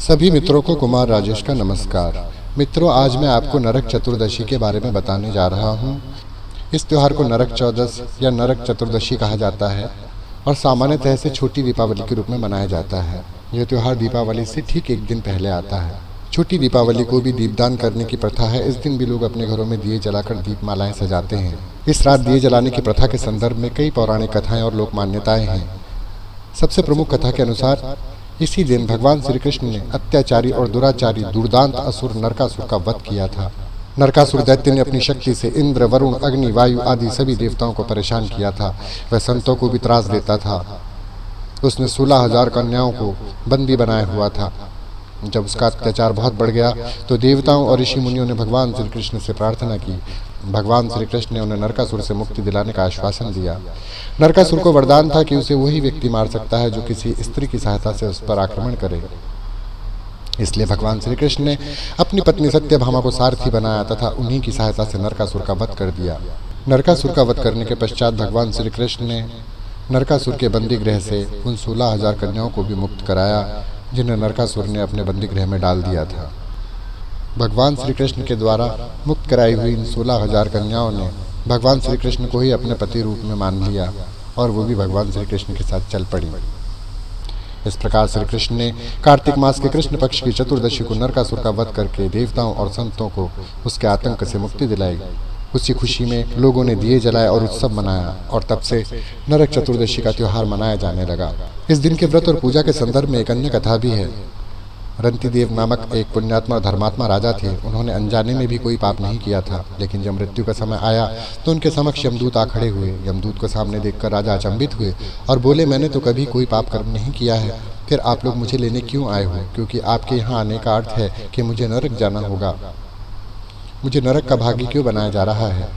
सभी मित्रों को कुमार राजेश का नमस्कार। मित्रों, आज मैं आपको नरक चतुर्दशी के बारे में बताने जा रहा हूँ। इस त्यौहार को नरक चौदस या नरक चतुर्दशी कहा जाता है और सामान्यतः से छोटी दीपावली के रूप में मनाया जाता है। यह त्यौहार दीपावली से ठीक एक दिन पहले आता है। छोटी दीपावली को भी दीपदान करने की प्रथा है। इस दिन भी लोग अपने घरों में दिए जलाकर दीपमालाएं सजाते हैं। इस रात दिए जलाने की प्रथा के संदर्भ में कई पौराणिक कथाएं और लोक मान्यताएं हैं। सबसे प्रमुख कथा के अनुसार इसी दिन भगवान श्री कृष्ण ने अत्याचारी और दुराचारी दुर्दांत असुर नरकासुर का वध किया था। नरकासुर दैत्य ने अपनी शक्ति से इंद्र, वरुण, अग्नि, वायु आदि सभी देवताओं को परेशान किया था। वह संतों को भी त्रास देता था। उसने 16,000 कन्याओं को बंदी बनाया हुआ था। जब उसका अत्याचार बहुत बढ़ गया तो देवताओं और ऋषि मुनियों ने भगवान श्री कृष्ण से प्रार्थना की। भगवान श्री कृष्ण ने उन्हें नरकासुर से मुक्ति दिलाने का आश्वासन दिया। नरकासुर को वरदान था कि उसे वही व्यक्ति मार सकता है जो किसी स्त्री की सहायता से उस पर आक्रमण करे। इसलिए भगवान श्री कृष्ण ने अपनी पत्नी सत्यभामा को सारथी बनाया तथा उन्हीं की सहायता से नरकासुर का वध कर दिया। नरकासुर का वध करने के पश्चात भगवान श्री कृष्ण ने नरकासुर के बंदी गृह से उन 16,000 कन्याओं को भी मुक्त कराया जिन्हें नरकासुर ने अपने बंदी गृह में डाल दिया था। भगवान श्री कृष्ण के द्वारा मुक्त कराई हुई इन 16,000 कन्याओं ने भगवान श्री कृष्ण को ही अपने पति रूप में मान लिया और वो भी भगवान श्री कृष्ण के साथ चल पड़ी। इस प्रकार श्री कृष्ण ने कार्तिक मास के कृष्ण पक्ष की चतुर्दशी को नरकासुर का वध करके देवताओं और संतों को उसके आतंक से मुक्ति दिलाई। उसी खुशी में लोगों ने दिए जलाए और उत्सव मनाया और तब से नरक चतुर्दशी का त्यौहार मनाया जाने लगा। इस दिन के व्रत और पूजा के संदर्भ में एक अन्य कथा भी है। रंतिदेव नामक एक पुण्यात्मा और धर्मात्मा राजा थे। उन्होंने अनजाने में भी कोई पाप नहीं किया था, लेकिन जब मृत्यु का समय आया तो उनके समक्ष यमदूत आ खड़े हुए। यमदूत को सामने देखकर राजा अचंभित हुए और बोले, मैंने तो कभी कोई पाप कर्म नहीं किया है, फिर आप लोग मुझे लेने क्यों आए हो? क्योंकि आपके यहाँ आने का अर्थ है कि मुझे नरक जाना होगा। मुझे नरक का भागी क्यों बनाया जा रहा है?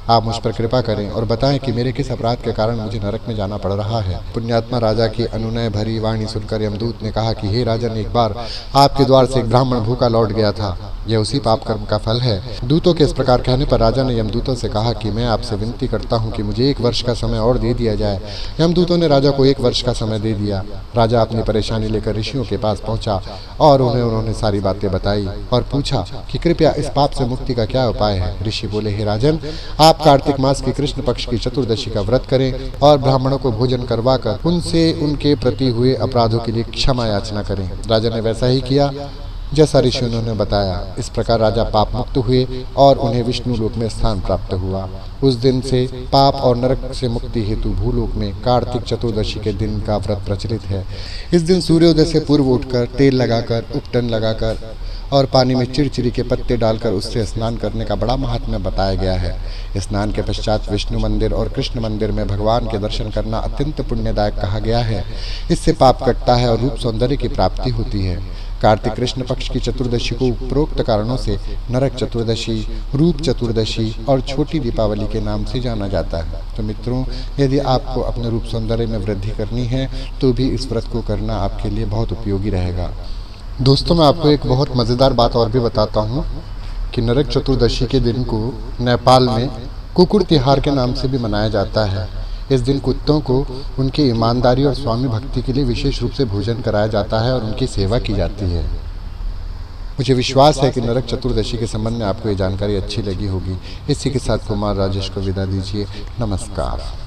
आप मुझ पर कृपा करें और बताएं कि मेरे किस अपराध के कारण मुझे नरक में जाना पड़ रहा है। पुण्यात्मा राजा की अनुनय भरी वाणी सुनकर यमदूत ने कहा कि हे राजन, एक बार आपके द्वार से एक ब्राह्मण भूखा लौट गया था। यह उसी पाप कर्म का फल है। दूतों के इस प्रकार कहने पर राजा ने यमदूतों से कहा कि मैं आपसे विनती करता हूँ कि मुझे 1 वर्ष का समय और दे दिया जाए। यमदूतों ने राजा को 1 वर्ष का समय दे दिया। राजा अपनी परेशानी लेकर ऋषियों के पास पहुंचा और उन्होंने सारी बातें बताई और पूछा कि कृपया इस पाप से मुक्ति का क्या उपाय है। ऋषि बोले, हे राजन, आप कार्तिक मास की कृष्ण पक्ष की चतुर्दशी का व्रत करें और ब्राह्मणों को भोजन करवाकर उनसे उनके प्रति हुए अपराधों के लिए क्षमा याचना करें। राजा ने वैसा ही किया जैसा ऋषियों ने बताया। इस प्रकार राजा पाप मुक्त हुए और उन्हें विष्णु लोक में स्थान प्राप्त हुआ। उस दिन से पाप और नरक से मुक्ति हेतु भूलोक में कार्तिक चतुर्दशी के दिन का व्रत प्रचलित है। इस दिन सूर्योदय से पूर्व उठकर तेल लगाकर, उपटन लगाकर और पानी में चिड़चिड़ी के पत्ते डालकर उससे स्नान करने का बड़ा महात्म्य बताया गया है। स्नान के पश्चात विष्णु मंदिर और कृष्ण मंदिर में भगवान के दर्शन करना अत्यंत पुण्यदायक कहा गया है। इससे पाप कटता है और रूप सौंदर्य की प्राप्ति होती है। कार्तिक कृष्ण पक्ष की चतुर्दशी को उपरोक्त कारणों से नरक चतुर्दशी, रूप चतुर्दशी और छोटी दीपावली के नाम से जाना जाता है। तो मित्रों, यदि आपको अपने रूप सौंदर्य में वृद्धि करनी है तो भी इस व्रत को करना आपके लिए बहुत उपयोगी रहेगा। दोस्तों, मैं आपको एक बहुत मज़ेदार बात और भी बताता हूँ कि नरक चतुर्दशी के दिन को नेपाल में कुकुर तिहार के नाम से भी मनाया जाता है। इस दिन कुत्तों को उनकी ईमानदारी और स्वामी भक्ति के लिए विशेष रूप से भोजन कराया जाता है और उनकी सेवा की जाती है। मुझे विश्वास है कि नरक चतुर्दशी के संबंध में आपको ये जानकारी अच्छी लगी होगी। इसी के साथ कुमार राजेश को विदा दीजिए। नमस्कार।